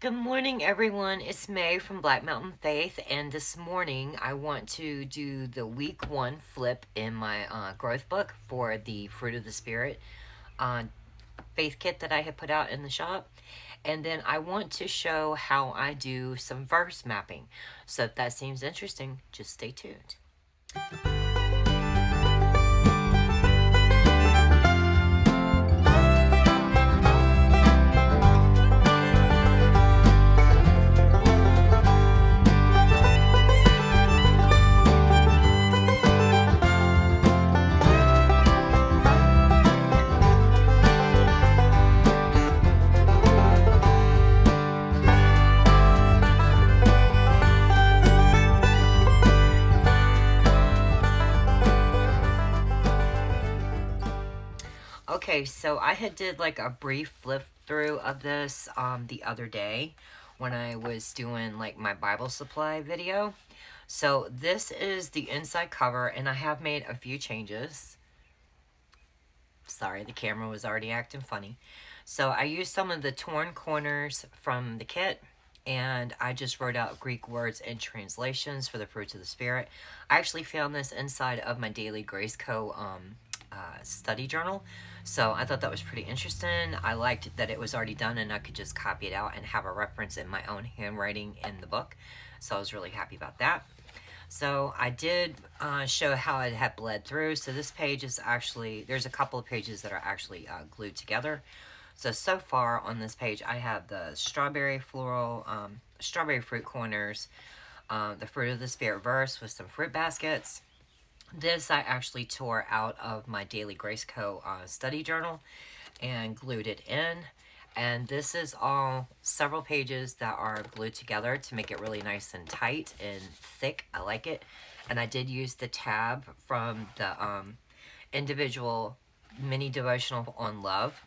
Good morning, everyone. It's May from Black Mountain Faith, and this morning I want to do the week 1 flip in my growth book for the Fruit of the Spirit uh, faith kit that I have put out in the shop. And then I want to show how I do some verse mapping. So if that seems interesting, just stay tuned. Okay, so I had did like a brief flip through of this the other day when I was doing like my Bible supply video. So this is the inside cover, and I have made a few changes. Sorry, the camera was already acting funny. So I used some of the torn corners from the kit, and I just wrote out Greek words and translations for the fruits of the Spirit. I actually found this inside of my Daily Grace Co. Study journal. So I thought that was pretty interesting. I liked that it was already done and I could just copy it out and have a reference in my own handwriting in the book. So I was really happy about that. So I did show how it had bled through. So this page is actually, there's a couple of pages that are actually glued together. So far on this page, I have the strawberry floral, strawberry fruit corners, the fruit of the Spirit verse with some fruit baskets. This I actually tore out of my Daily Grace Co. Study journal and glued it in. And this is all several pages that are glued together to make it really nice and tight and thick. I like it. And I did use the tab from the individual mini devotional on love.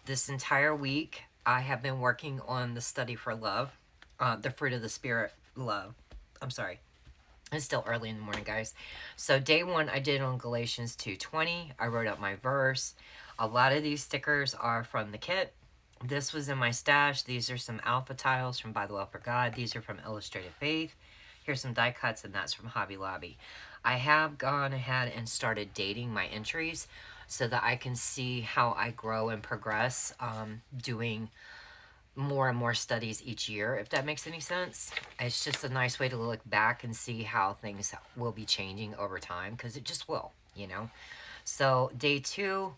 This entire week, I have been working on the study for love, the fruit of the Spirit love. I'm sorry. It's still early in the morning, guys. So day 1, I did on Galatians 2:20. I wrote up my verse. A lot of these stickers are from the kit. This was in my stash. These are some alpha tiles from By the Well for God. These are from Illustrated Faith. Here's some die cuts, and that's from Hobby Lobby. I have gone ahead and started dating my entries so that I can see how I grow and progress doing more and more studies each year, if that makes any sense. It's just a nice way to look back and see how things will be changing over time, because it just will, you know. So day 2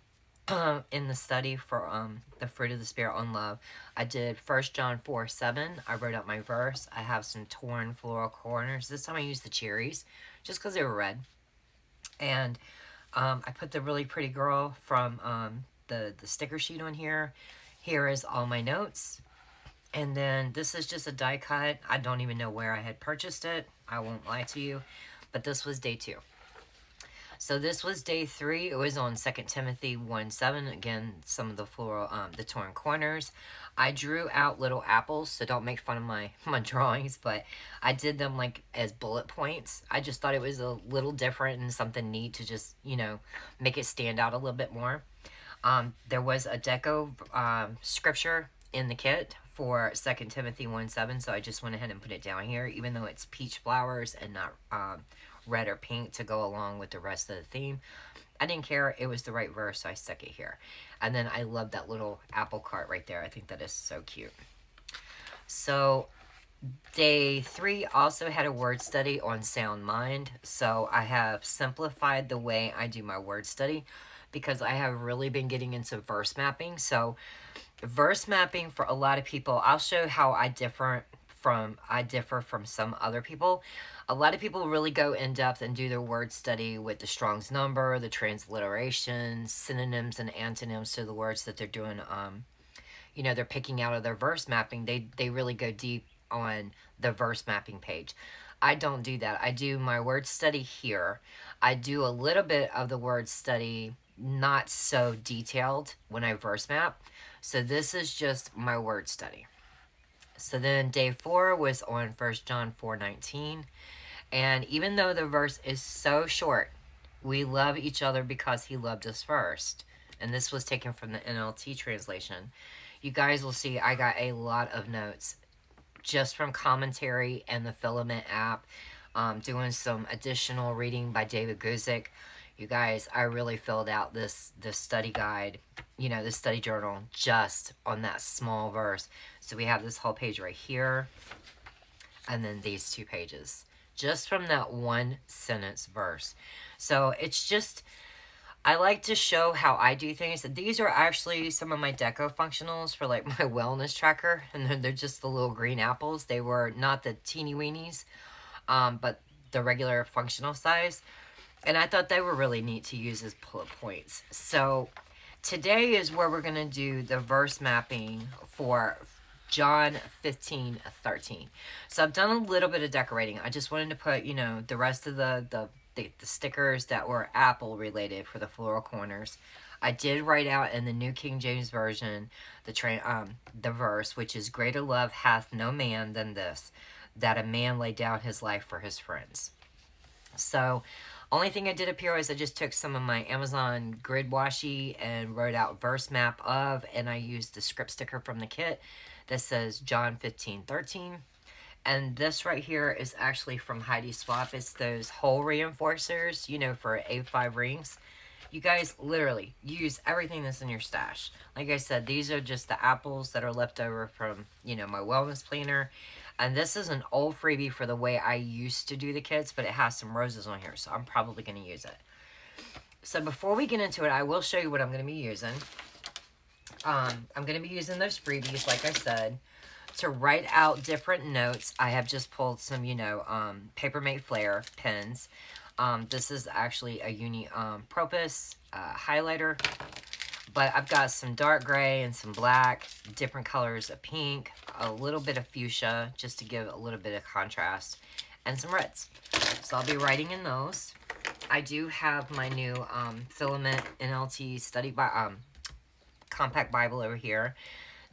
in the study for the fruit of the Spirit on love, I did 1 John 4:7. I wrote out my verse. I have some torn floral corners. This time I used the cherries just because they were red. And I put the really pretty girl from the sticker sheet on here. Here is all my notes. And then this is just a die cut. I don't even know where I had purchased it. I won't lie to you. But this was day 2. So this was day 3. It was on 2 Timothy 1:7. Again, some of the floral, the torn corners. I drew out little apples, so don't make fun of my drawings, but I did them like as bullet points. I just thought it was a little different and something neat to just, make it stand out a little bit more. There was a deco scripture in the kit for 2 Timothy 1:7, so I just went ahead and put it down here, even though it's peach flowers and not red or pink to go along with the rest of the theme. I didn't care. It was the right verse, so I stuck it here. And then I love that little apple cart right there. I think that is so cute. So day 3 also had a word study on sound mind. So I have simplified the way I do my word study because I have really been getting into verse mapping. So verse mapping for a lot of people, I'll show how I differ from some other people. A lot of people really go in depth and do their word study with the Strong's number, the transliteration, synonyms and antonyms to the words that they're doing. They're picking out of their verse mapping. They really go deep on the verse mapping page. I don't do that. I do my word study here. I do a little bit of the word study, not so detailed when I verse map. So this is just my word study. So then day 4 was on 1 John 4:19. And even though the verse is so short, we love each other because he loved us first. And this was taken from the NLT translation. You guys will see I got a lot of notes just from commentary and the Filament app, doing some additional reading by David Guzik. You guys, I really filled out this study guide, you know, this study journal just on that small verse. So we have this whole page right here, and then these 2 pages, just from that 1 sentence verse. So it's just, I like to show how I do things. These are actually some of my deco functionals for like my wellness tracker, and then they're just the little green apples. They were not the teeny weenies, but the regular functional size. And I thought they were really neat to use as bullet points. So today is where we're going to do the verse mapping for John 15:13. So I've done a little bit of decorating. I just wanted to put, you know, the rest of the stickers that were apple related for the floral corners. I did write out in the New King James Version the verse, which is, greater love hath no man than this, that a man lay down his life for his friends. So only thing I did up here is I just took some of my Amazon grid washi and wrote out verse map of, and I used the script sticker from the kit that says John 15:13. And this right here is actually from Heidi Swapp. It's those hole reinforcers, you know, for A5 rings. You guys literally use everything that's in your stash. Like I said, these are just the apples that are left over from, you know, my wellness planner. And this is an old freebie for the way I used to do the kits, but it has some roses on here, so I'm probably going to use it. So before we get into it, I will show you what I'm going to be using. I'm going to be using those freebies, like I said, to write out different notes. I have just pulled some, you know, Papermate Flare pens. This is actually a Uni Propus highlighter. But I've got some dark gray and some black, different colors of pink, a little bit of fuchsia, just to give a little bit of contrast, and some reds. So I'll be writing in those. I do have my new Filament NLT study compact Bible over here.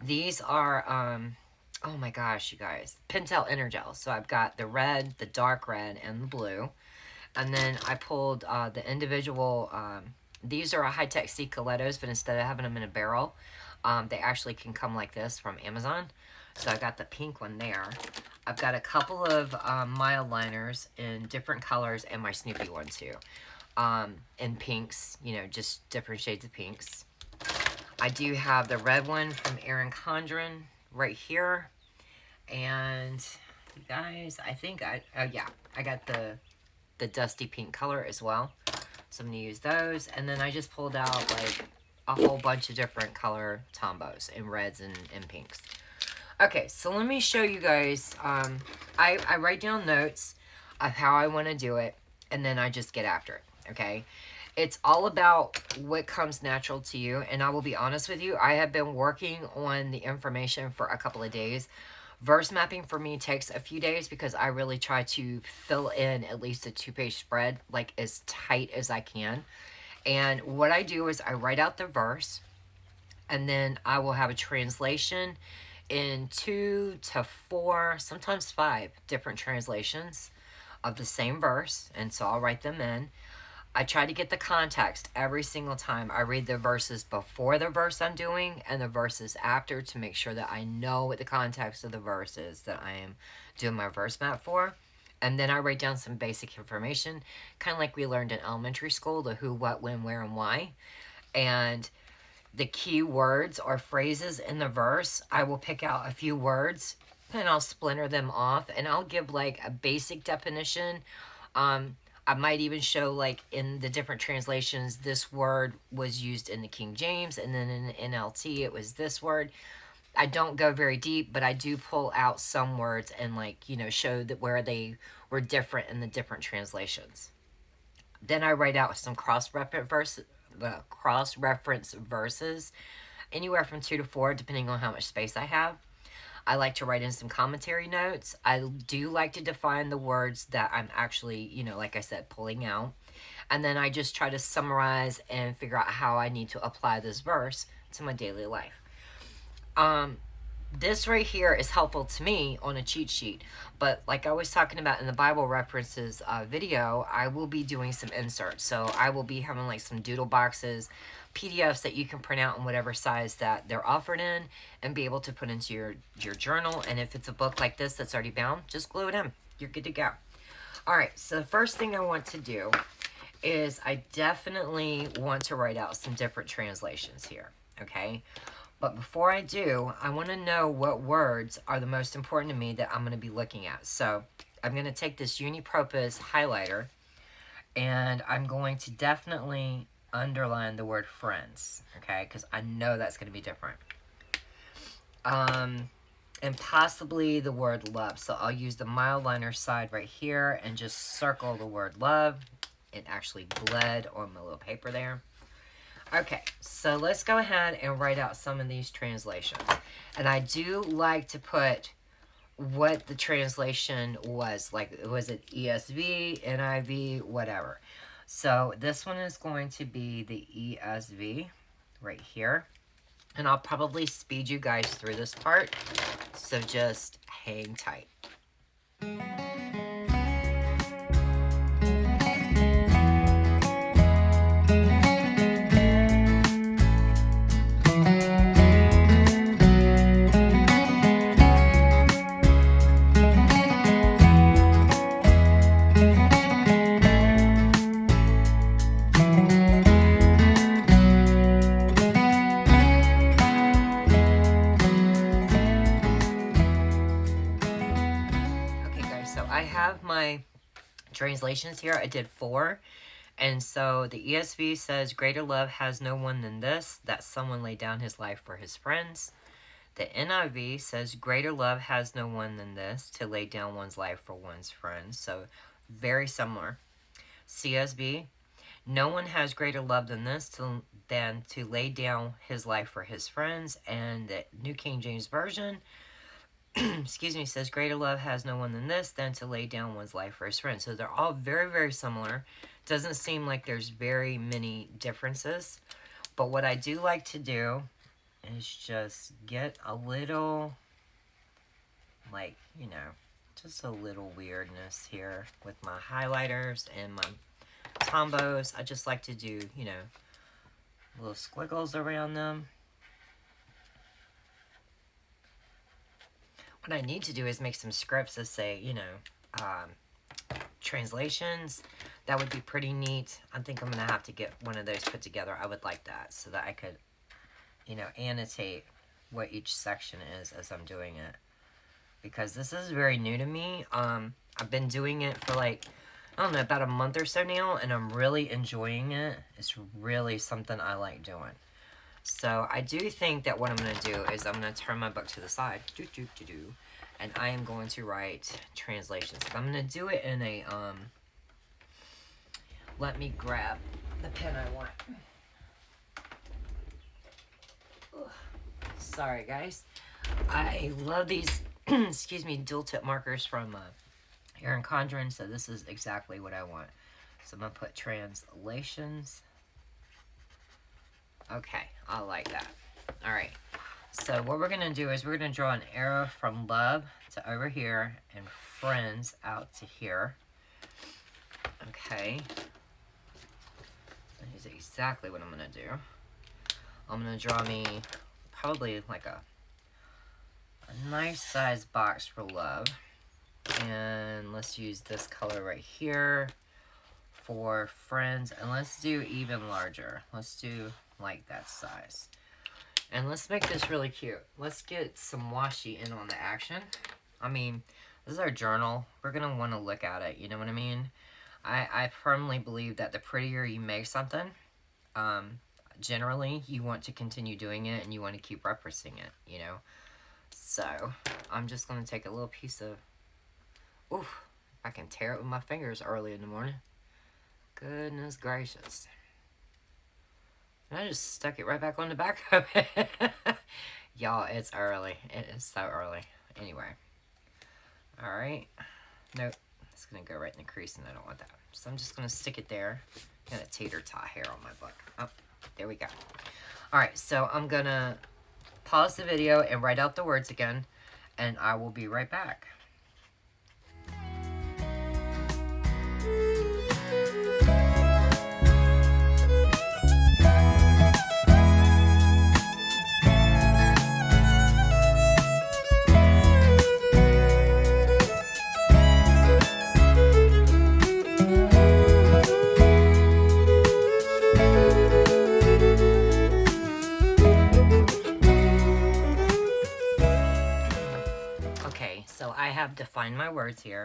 These are, oh my gosh, you guys, Pentel Energel. So I've got the red, the dark red, and the blue. And then I pulled the individual, these are a high-tech Stilettos, but instead of having them in a barrel, they actually can come like this from Amazon. So I got the pink one there. I've got a couple of mild liners in different colors, and my Snoopy one too. In pinks, you know, just different shades of pinks. I do have the red one from Erin Condren right here. And you guys, I think oh yeah, I got the dusty pink color as well. So I'm going to use those. And then I just pulled out like a whole bunch of different color Tombos in reds and pinks. Okay, so let me show you guys. I write down notes of how I want to do it, and then I just get after it, okay? It's all about what comes natural to you, and I will be honest with you, I have been working on the information for a couple of days. Verse mapping for me takes a few days because I really try to fill in at least a 2-page spread, like as tight as I can. And what I do is I write out the verse, and then I will have a translation in 2 to 4, sometimes 5 different translations of the same verse, and so I'll write them in. I try to get the context every single time. I read the verses before the verse I'm doing and the verses after to make sure that I know what the context of the verse is that I am doing my verse map for. And then I write down some basic information, kind of like we learned in elementary school, the who, what, when, where, and why. And the key words or phrases in the verse, I will pick out a few words and I'll splinter them off and I'll give like a basic definition. I might even show, like, in the different translations, this word was used in the King James, and then in the NLT, it was this word. I don't go very deep, but I do pull out some words and, like, you know, show that where they were different in the different translations. Then I write out some cross-reference verses, anywhere from 2 to 4, depending on how much space I have. I like to write in some commentary notes. I do like to define the words that I'm actually, you know, like I said, pulling out. And then I just try to summarize and figure out how I need to apply this verse to my daily life. This right here is helpful to me on a cheat sheet, but like I was talking about in the Bible references video, I will be doing some inserts. So I will be having like some doodle boxes, PDFs that you can print out in whatever size that they're offered in and be able to put into your journal. And if it's a book like this that's already bound, just glue it in. You're good to go. All right, so the first thing I want to do is I definitely want to write out some different translations here, okay? But before I do, I want to know what words are the most important to me that I'm going to be looking at. So I'm going to take this Unipropos highlighter and I'm going to definitely underline the word friends, okay? Because I know that's going to be different. And possibly the word love. So I'll use the Mildliner side right here and just circle the word love. It actually bled on my little paper there. Okay, so let's go ahead and write out some of these translations. And I do like to put what the translation was. Like, was it ESV, NIV, whatever. So this one is going to be the ESV right here. And I'll probably speed you guys through this part. So just hang tight. Translations here. I did 4. And so the ESV says, greater love has no one than this, that someone lay down his life for his friends. The NIV says, greater love has no one than this, to lay down one's life for one's friends. So very similar. CSB, no one has greater love than this, than to lay down his life for his friends. And the New King James Version, excuse me, says greater love has no one than this, than to lay down one's life for his friends. So they're all very, very similar. Doesn't seem like there's very many differences. But what I do like to do is just get a little, like, you know, just a little weirdness here with my highlighters and my Tombows. I just like to do, you know, little squiggles around them. What I need to do is make some scripts that say, you know, translations. That would be pretty neat. I think I'm going to have to get one of those put together. I would like that so that I could, you know, annotate what each section is as I'm doing it. Because this is very new to me. I've been doing it for like, I don't know, about a month or so now, and I'm really enjoying it. It's really something I like doing. So I do think that what I'm going to do is I'm going to turn my book to the side. And I am going to write translations. I'm going to do it in a, let me grab the pen I want. Ugh. Sorry, guys. I love these, excuse me, dual tip markers from Erin Condren. So this is exactly what I want. So I'm going to put translations. Okay, I like that. All right, so what we're going to do is we're going to draw an arrow from love to over here and friends out to here. Okay. That is exactly what I'm going to do. I'm going to draw me probably like a nice size box for love. And let's use this color right here for friends. And let's do even larger. Let's do like that size. And let's make this really cute. Let's get some washi in on the action. I mean, this is our journal. We're going to want to look at it. You know what I mean? I firmly believe that the prettier you make something, generally, you want to continue doing it and you want to keep referencing it, you know? So, I'm just going to take a little piece of... Oof, I can tear it with my fingers early in the morning. Goodness gracious. And I just stuck it right back on the back of it. Y'all, it's early. It is so early. Anyway. Alright. Nope. It's going to go right in the crease, and I don't want that. So I'm just going to stick it there. Got a tater tot hair on my book. Oh, there we go. Alright, so I'm going to pause the video and write out the words again, and I will be right back. Okay, so I have defined my words here.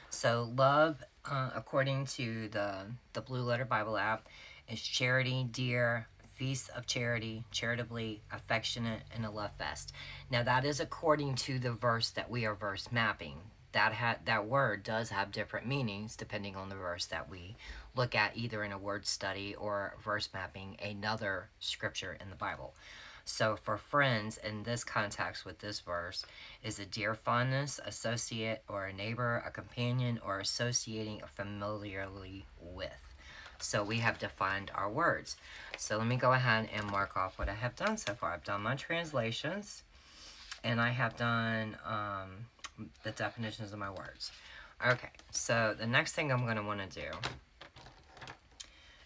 So love, according to the Blue Letter Bible app, is charity, dear, feast of charity, charitably, affectionate, and a love fest. Now that is according to the verse that we are verse mapping. That word does have different meanings depending on the verse that we look at, either in a word study or verse mapping another scripture in the Bible. So for friends, in this context with this verse, is a dear fondness, associate, or a neighbor, a companion, or associating familiarly with. So we have defined our words. So let me go ahead and mark off what I have done so far. I've done my translations, and I have done the definitions of my words. Okay, so the next thing I'm going to want to do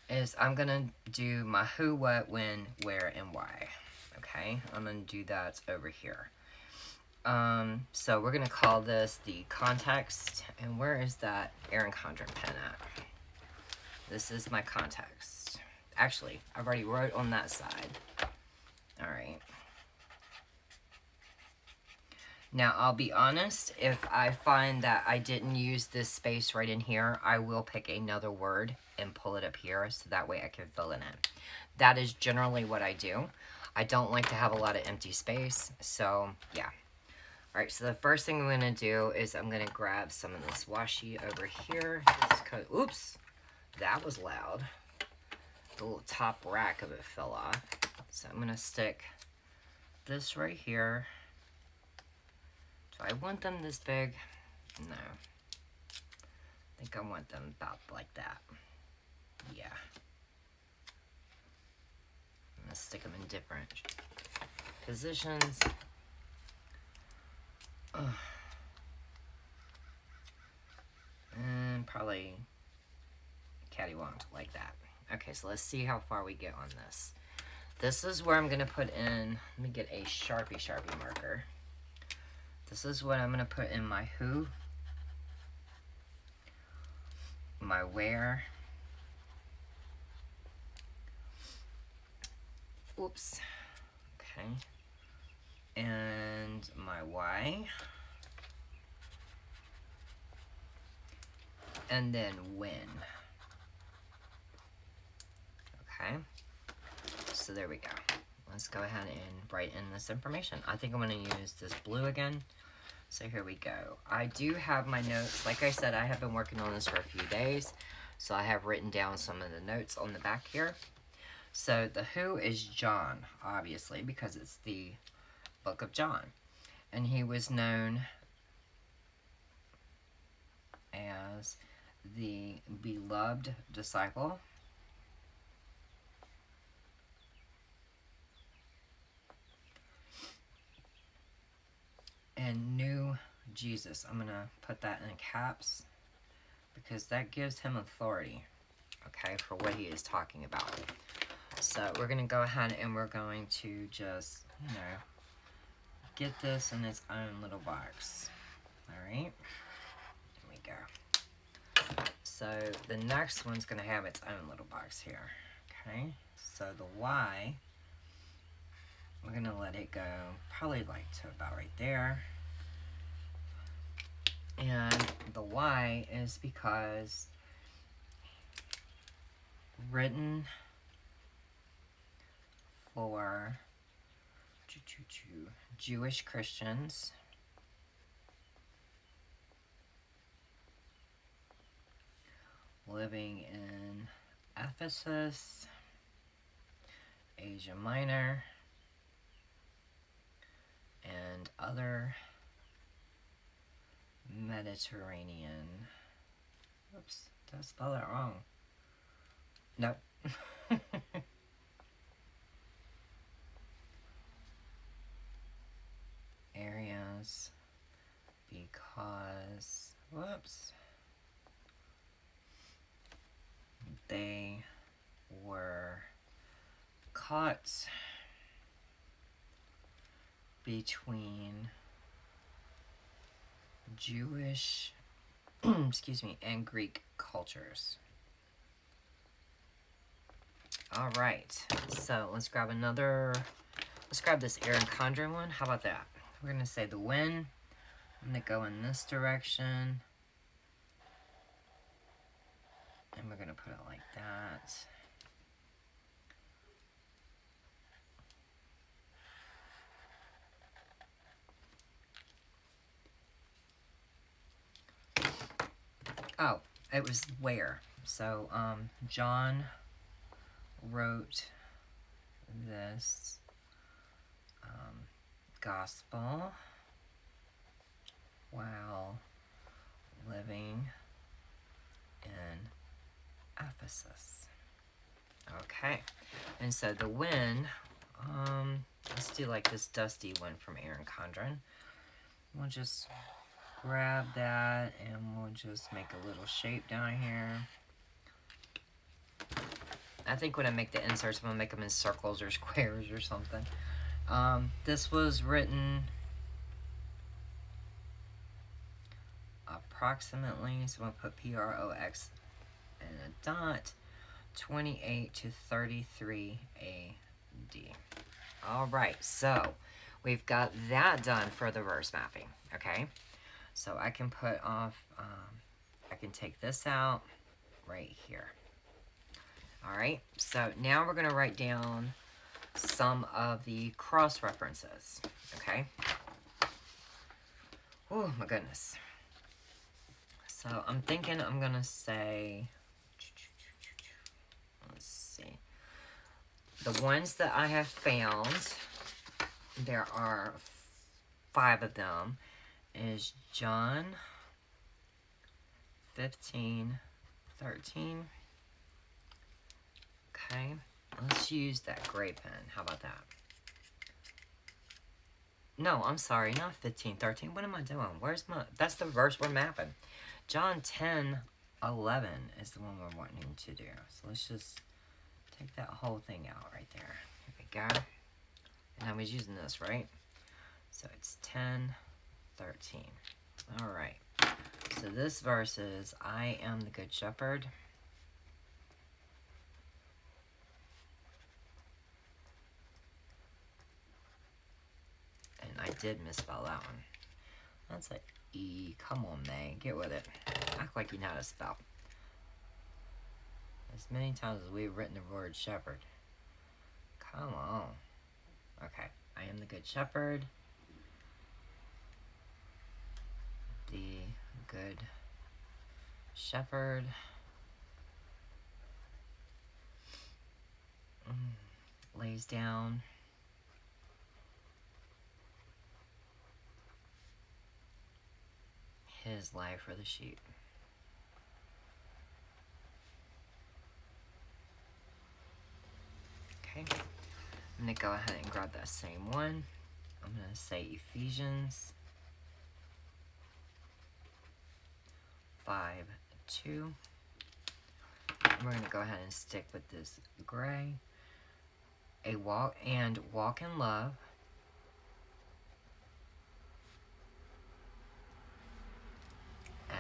is I'm going to do my who, what, when, where, and why. Okay, I'm going to do that over here. So we're going to call this the context. And where is that Erin Condren pen at? This is my context. Actually, I've already wrote on that side. All right. Now, I'll be honest, if I find that I didn't use this space right in here, I will pick another word and pull it up here so that way I can fill it in. That is generally what I do. I don't like to have a lot of empty space, so yeah. All right, so the first thing I'm gonna do is I'm gonna grab some of this washi over here. Oops, that was loud. The little top rack of it fell off. So I'm gonna stick this right here. Do I want them this big? No. I think I want them about like that. Yeah. I'm gonna stick them in different positions. And probably cattywamped like that. Okay, so let's see how far we get on this. This is where I'm gonna put in, let me get a Sharpie marker. This is what I'm gonna put in my who, my where, oops, okay, and my why, and then when. Okay, so there we go. Let's go ahead and write in this information. I think I'm going to use this blue again. So here we go. I do have my notes. Like I said, I have been working on this for a few days. So I have written down some of the notes on the back here. So the who is John, obviously, because it's the book of John. And he was known as the beloved disciple. And knew Jesus. I'm going to put that in caps because that gives him authority, okay, for what he is talking about. So we're going to go ahead and we're going to just, you know, get this in its own little box. All right. There we go. So the next one's going to have its own little box here. Okay. So the Y, we're going to let it go probably like to about right there. And the Y is because written for Jewish Christians living in Ephesus, Asia Minor, and other Mediterranean. Oops, did I spell that wrong? Nope. because, whoops, they were caught between Jewish, excuse me, and Greek cultures. All right, so let's grab this Erin Condren one. How about that? We're gonna say the wind. I'm gonna go in this direction. And we're gonna put it like that. Oh, it was where. So, John wrote this gospel while living in Ephesus. Okay, and so the wind, let's do like this dusty one from Erin Condren. We'll just grab that and we'll just make a little shape down here. I think when I make the inserts, I'm going to make them in circles or squares or something. This was written approximately, so I'm going to put PROX and a dot, 28 to 33 AD. Alright, so we've got that done for the verse mapping, okay? So I can put off, I can take this out right here. Alright, so now we're going to write down some of the cross references, okay? Oh my goodness. So I'm thinking I'm going to say, let's see, the ones that I have found, there are 5 of them, is John 15:13. Okay, let's use that gray pen. How about that? No, I'm sorry, not 15:13. What am I doing? Where's my... That's the verse we're mapping. John 10:11 is the one we're wanting to do. So let's just take that whole thing out right there. Here we go. And I was using this, right? So it's 10:13. All right. So this verse is, I am the good shepherd. And I did misspell that one. That's an E. Come on, May. Get with it. Act like you know how to spell. As many times as we've written the word shepherd. Come on. Okay. I am the good shepherd. The good shepherd lays down his life for the sheep. Okay, I'm going to go ahead and grab that same one. I'm going to say Ephesians 5:2. We're going to go ahead and stick with this gray. Walk in love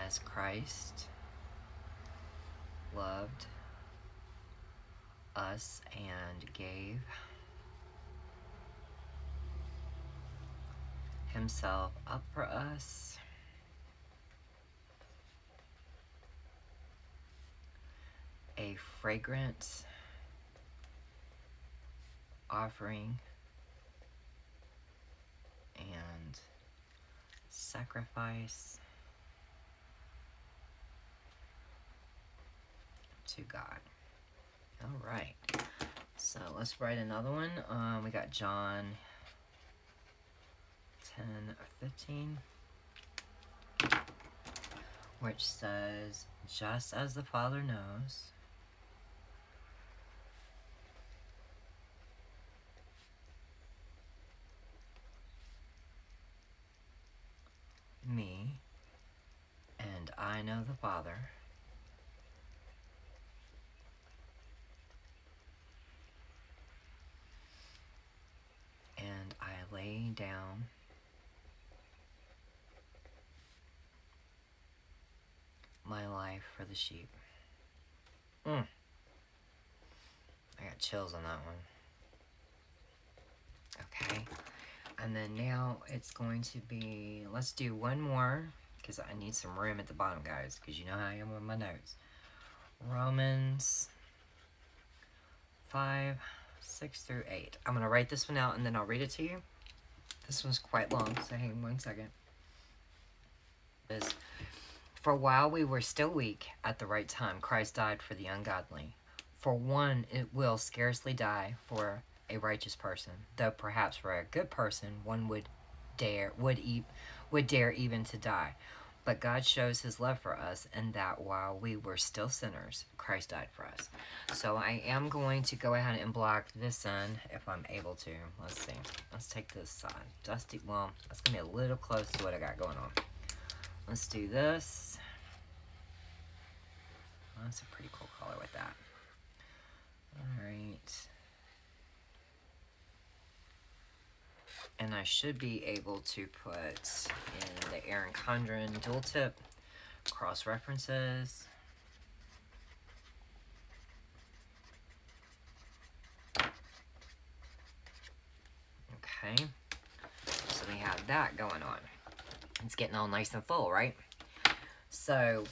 as Christ loved us and gave himself up for us. A fragrant offering and sacrifice to God. All right. So let's write another one. We got John 10:15, which says, just as the Father knows me, I know the Father. And I lay down my life for the sheep. I got chills on that one. Okay. And then now it's going to be, let's do one more, because I need some room at the bottom, guys, because you know how I am with my notes. Romans 5, 6 through 8. I'm going to write this one out, and then I'll read it to you. This one's quite long, so hang on 1 second. For while we were still weak, at the right time, Christ died for the ungodly. For one, it will scarcely die for a righteous person, though perhaps for a good person, one would dare even to die. But God shows his love for us, and that while we were still sinners, Christ died for us. So I am going to go ahead and block this in if I'm able to. Let's see. Let's take this side. Dusty, well, that's going to be a little close to what I got going on. Let's do this. That's a pretty cool color with that. Alright. And I should be able to put in the Erin Condren dual tip cross references. Okay. So we have that going on. It's getting all nice and full, right? So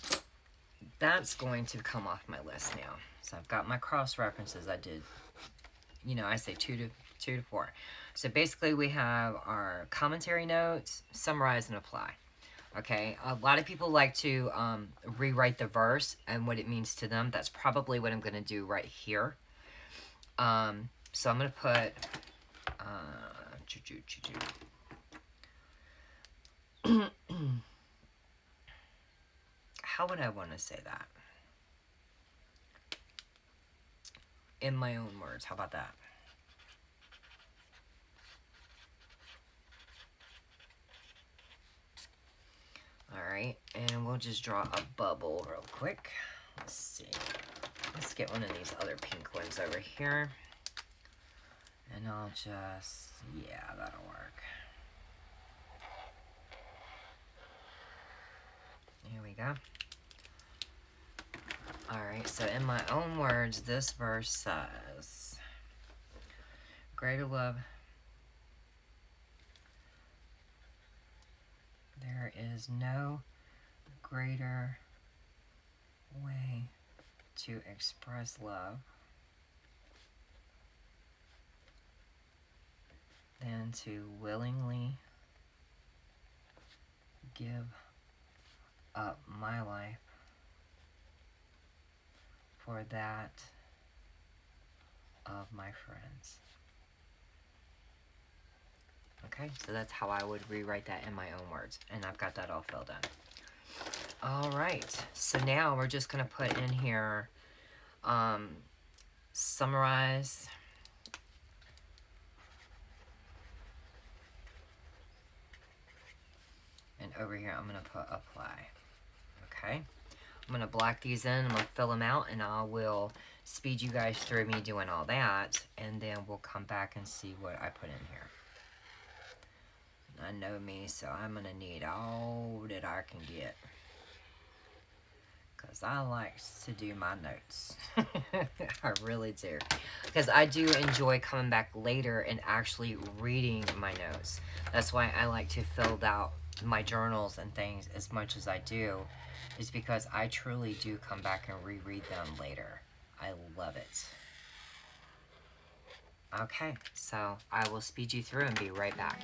that's going to come off my list now. So I've got my cross references. I did, you know, I say 2 to 4. So basically we have our commentary notes, summarize and apply. Okay, a lot of people like to rewrite the verse and what it means to them. That's probably what I'm going to do right here. So I'm going to put how would I want to say that? In my own words. How about that? Alright, and we'll just draw a bubble real quick. Let's see. Let's get one of these other pink ones over here. And I'll just, yeah, that'll work. Here we go. Alright, so in my own words, this verse says, greater love, there is no greater way to express love than to willingly give up my life for that of my friends. Okay, so that's how I would rewrite that in my own words. And I've got that all filled in. Alright, so now we're just going to put in here, summarize. And over here, I'm going to put apply. Okay. I'm going to block these in. I'm going to fill them out. And I will speed you guys through me doing all that. And then we'll come back and see what I put in here. I know me, so I'm going to need all that I can get. Because I like to do my notes. I really do. Because I do enjoy coming back later and actually reading my notes. That's why I like to fill out my journals and things as much as I do, is because I truly do come back and reread them later. I love it. Okay, so I will speed you through and be right back.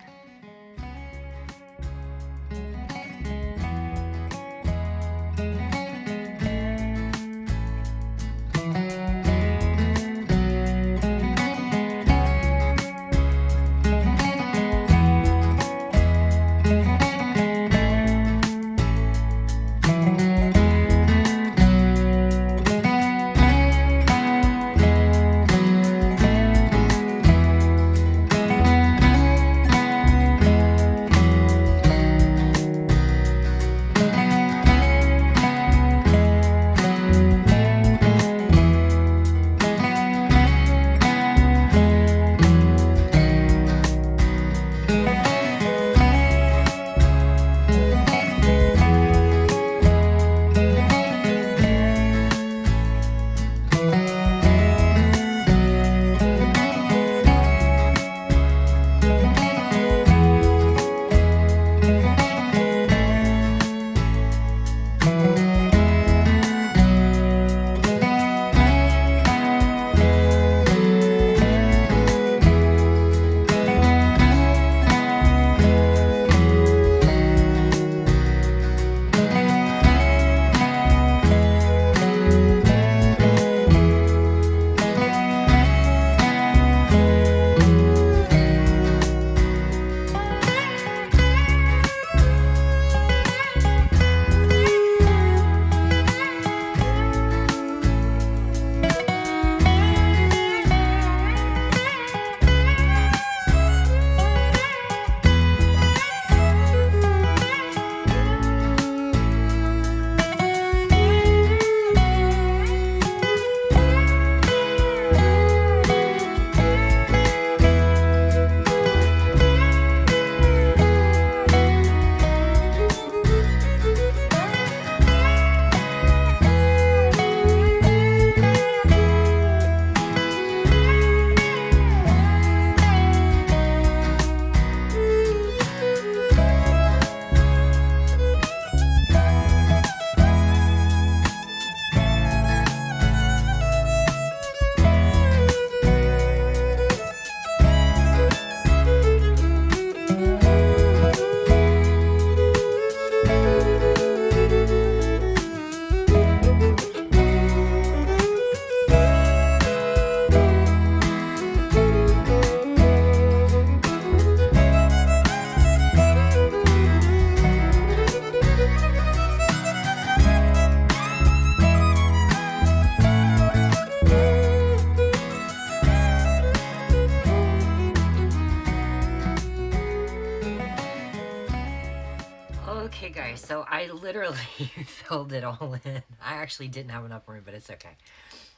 Okay, guys, so I literally filled it all in. I actually didn't have enough room, but it's okay.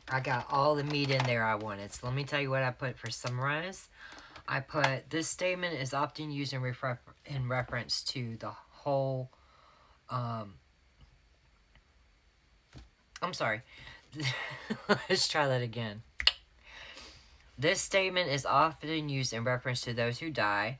I got all the meat in there I wanted. So let me tell you what I put for summarize. I put, this statement is often used in reference to the whole, I'm sorry. Let's try that again. This statement is often used in reference to those who die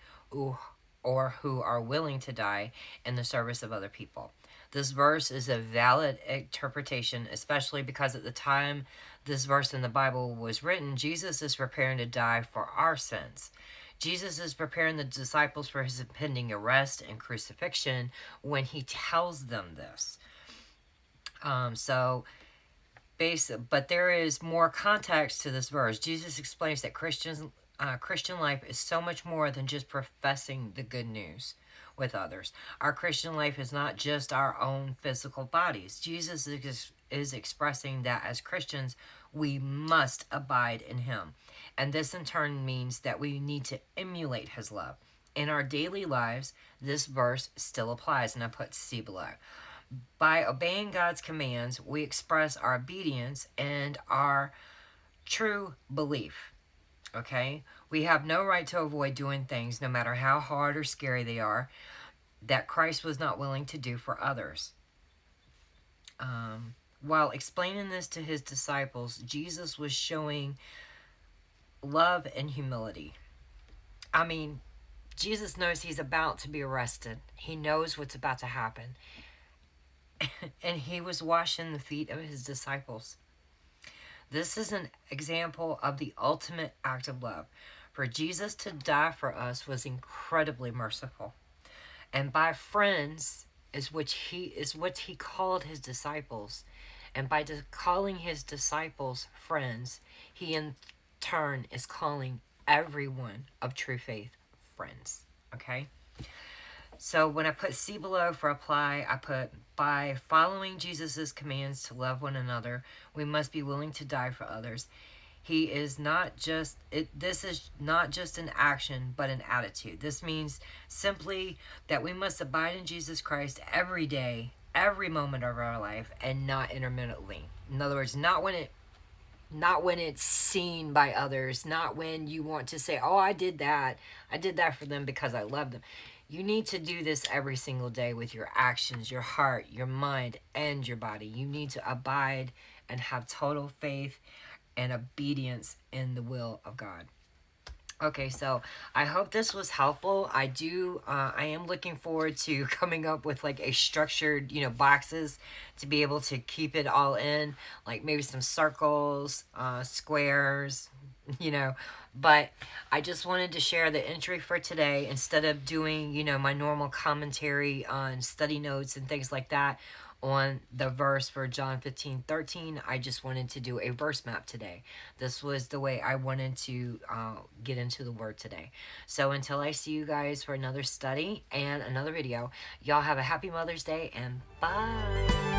or who are willing to die in the service of other people. This verse is a valid interpretation, especially because at the time this verse in the Bible was written, Jesus is preparing to die for our sins. Jesus is preparing the disciples for his impending arrest and crucifixion when he tells them this. But there is more context to this verse. Jesus explains that Christian life is so much more than just professing the good news with others. Our Christian life is not just our own physical bodies. Jesus is expressing that as Christians, we must abide in him. And this in turn means that we need to emulate his love. In our daily lives, this verse still applies, and I put C below. By obeying God's commands, we express our obedience and our true belief. Okay? We have no right to avoid doing things, no matter how hard or scary they are, that Christ was not willing to do for others. While explaining this to his disciples, Jesus was showing love and humility. I mean, Jesus knows he's about to be arrested. He knows what's about to happen. And he was washing the feet of his disciples. This is an example of the ultimate act of love. For Jesus to die for us was incredibly merciful. And by friends is what he called his disciples. And by calling his disciples friends, he in turn is calling everyone of true faith friends. Okay? So when I put C below for apply, I put, by following Jesus' commands to love one another, we must be willing to die for others. This is not just an action, but an attitude. This means simply that we must abide in Jesus Christ every day, every moment of our life, and not intermittently. In other words, not when it's seen by others, not when you want to say, oh, I did that for them because I love them. You need to do this every single day with your actions, your heart, your mind, and your body. You need to abide and have total faith and obedience in the will of God. Okay, so I hope this was helpful. I am looking forward to coming up with like a structured, boxes to be able to keep it all in, like maybe some circles, squares, but I just wanted to share the entry for today instead of doing, my normal commentary on study notes and things like that on the verse for John 15:13. I just wanted to do a verse map today. This was the way I wanted to get into the word today. So until I see you guys for another study and another video, y'all have a happy Mother's Day and bye.